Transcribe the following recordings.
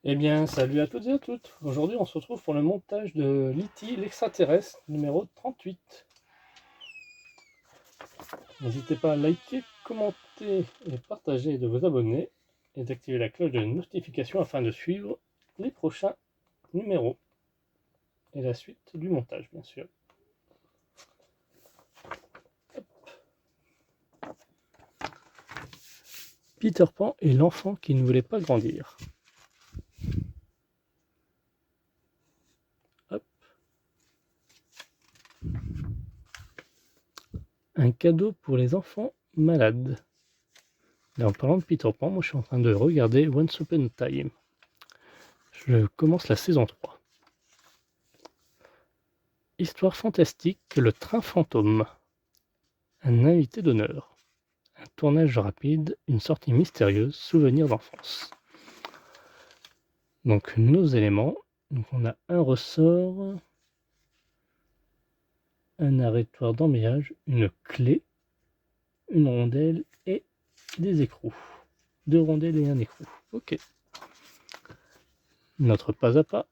Eh bien, salut à toutes et à toutes. Aujourd'hui, on se retrouve pour le montage de l'E.T. l'extraterrestre numéro 38. N'hésitez pas à liker, commenter et partager et de vous abonner et d'activer la cloche de notification afin de suivre les prochains numéros et la suite du montage, bien sûr. Peter Pan et l'enfant qui ne voulait pas grandir. Hop. Un cadeau pour les enfants malades. Et en parlant de Peter Pan, moi je suis en train de regarder Once Upon a Time. Je commence la saison 3. Histoire fantastique, le train fantôme. Un invité d'honneur. Un tournage rapide, une sortie mystérieuse, souvenir d'enfance. Donc nos éléments, donc on a un ressort, un arrêtoir d'embrayage, une clé, une rondelle et des écrous. 2 rondelles et un écrou. Ok. Notre pas à pas.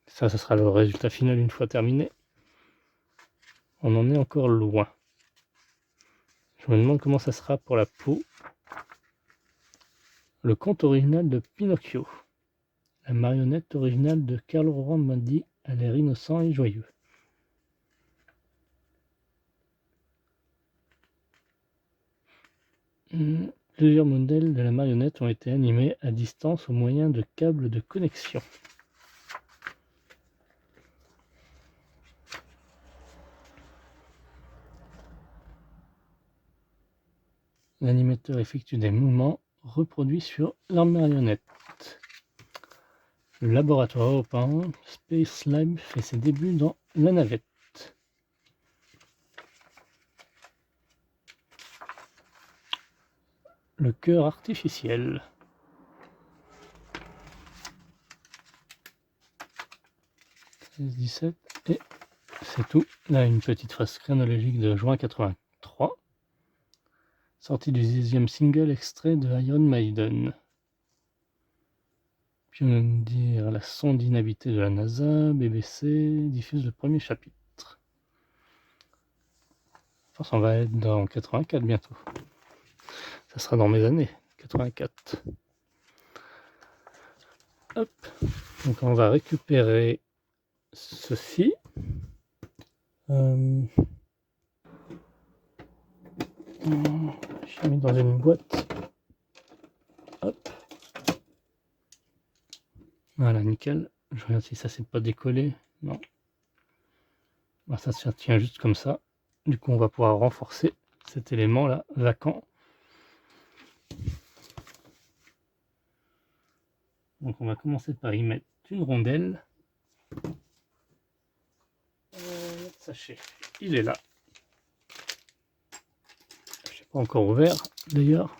Ça sera le résultat final une fois terminé. On en est encore loin. Je me demande comment ça sera pour la peau. Le conte original de Pinocchio. La marionnette originale de Carlo Raimondi a l'air innocent et joyeux. Plusieurs modèles de la marionnette ont été animés à distance au moyen de câbles de connexion. L'animateur effectue des mouvements reproduits sur la marionnette. Le laboratoire européen Space Lab fait ses débuts dans la navette. Le cœur artificiel. Et c'est tout. Là, une petite phrase chronologique de juin 83. Sortie du 10e single extrait de Iron Maiden. Puis on va dire la sonde inhabitée de la NASA, BBC, diffuse le premier chapitre. Je pense qu'on va être dans 84 bientôt. Ça sera dans mes années, 84. Hop, donc on va récupérer ceci. J'ai mis dans une boîte. Hop. Voilà, nickel. Je regarde si ça s'est pas décollé. Non. Bah, ça se tient juste comme ça. Du coup, on va pouvoir renforcer cet élément là, vacant. Donc on va commencer par y mettre une rondelle. Notre sachet, il est là. Je n'ai pas encore ouvert d'ailleurs.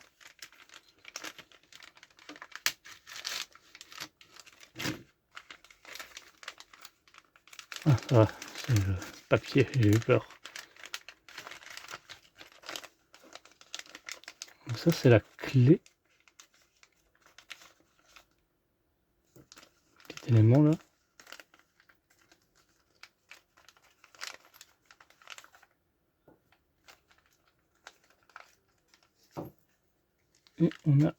Ah, ça va, c'est le papier, j'ai eu peur. Donc ça, c'est la clé. Petit élément là. Et on a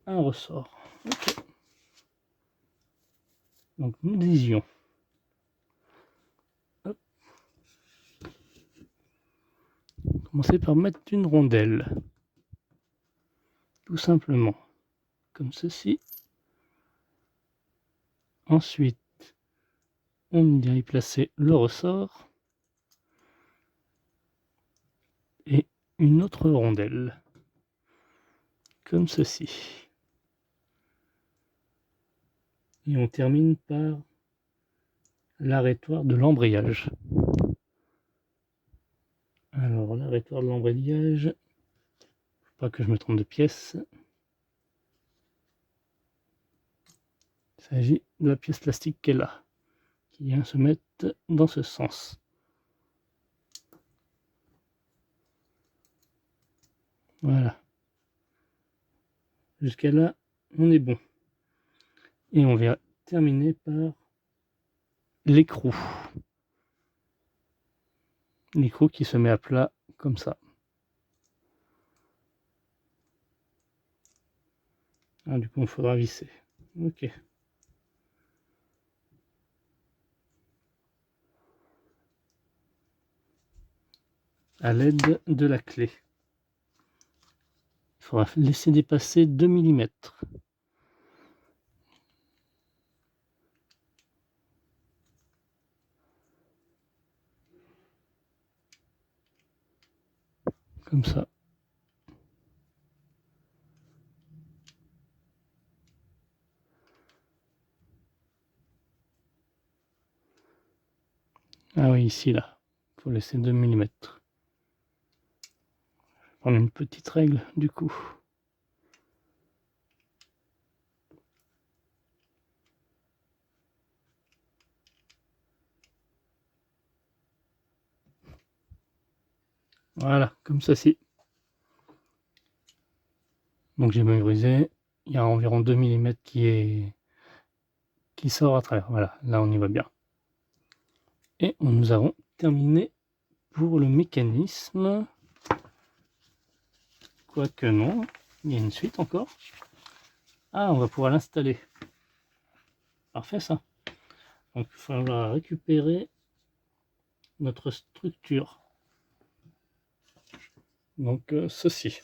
un ressort. Okay. Donc nous disions. Hop. Commencer par mettre une rondelle. Tout simplement. Comme ceci. Ensuite, on vient y placer le ressort. Et une autre rondelle. Comme ceci. Et on termine par l'arrêtoir de l'embrayage. Alors, l'arrêtoir de l'embrayage, faut pas que je me trompe de pièce. Il s'agit de la pièce plastique qui est là, qui vient se mettre dans ce sens. Voilà. Jusqu'à là, on est bon. Et on va terminer par l'écrou. L'écrou qui se met à plat comme ça. Ah, du coup, il faudra visser. Ok. À l'aide de la clé. Il faudra laisser dépasser 2 mm. Comme ça. Ah oui, ici, là. Il faut laisser 2 mm. Je vais prendre une petite règle, du coup. Voilà, comme ceci. Donc j'ai mémorisé. Il y a environ 2 mm qui sort à travers. Voilà, là on y va bien. Et nous avons terminé pour le mécanisme. Quoique non, il y a une suite encore. Ah, on va pouvoir l'installer. Parfait ça. Donc il va falloir récupérer notre structure. Donc ceci.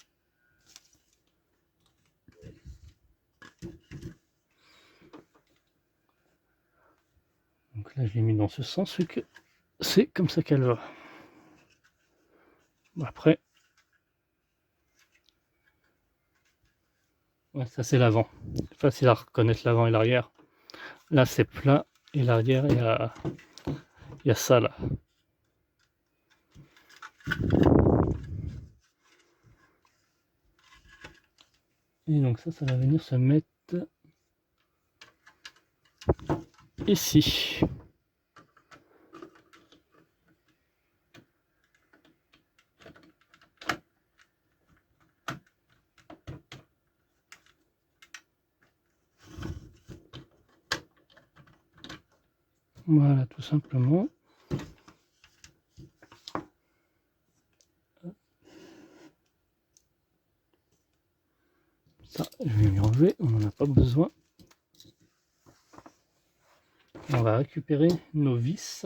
Donc là je l'ai mis dans ce sens, vu que c'est comme ça qu'elle va. Bon, après, ouais, ça c'est l'avant. C'est facile à reconnaître l'avant et l'arrière. Là c'est plat et l'arrière il y a ça là. Et donc ça va venir se mettre ici. Voilà, tout simplement. Ça, je vais lui enlever, on n'en a pas besoin. On va récupérer nos vis.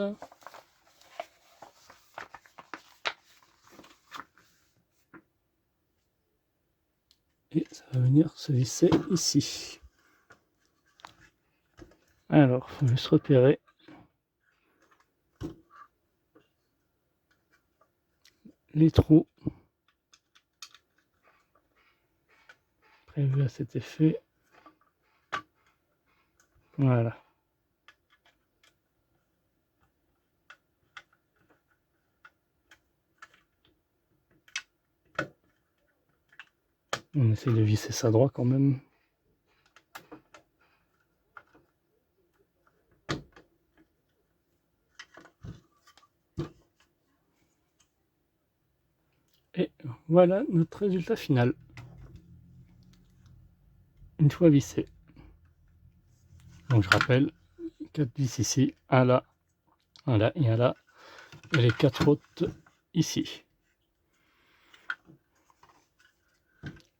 Et ça va venir se visser ici. Alors, il faut juste repérer les trous prévus à cet effet. Voilà. On essaie de visser ça droit quand même. Et voilà notre résultat final. Une fois vissé. Donc je rappelle, 4 vis ici, un là, un là et un là. Et les 4 autres ici.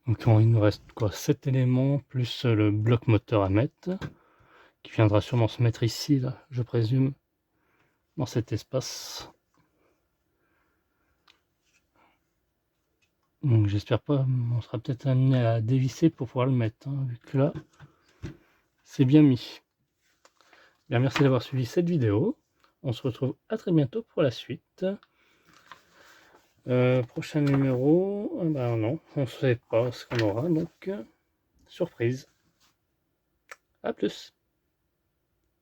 Donc il nous reste quoi, 7 éléments plus le bloc moteur à mettre, qui viendra sûrement se mettre ici, là, je présume, dans cet espace. Donc j'espère pas, on sera peut-être amené à dévisser pour pouvoir le mettre, hein, vu que là, c'est bien mis. Bien, merci d'avoir suivi cette vidéo. On se retrouve à très bientôt pour la suite. Prochain numéro, ben non, on ne sait pas ce qu'on aura, donc surprise. À plus.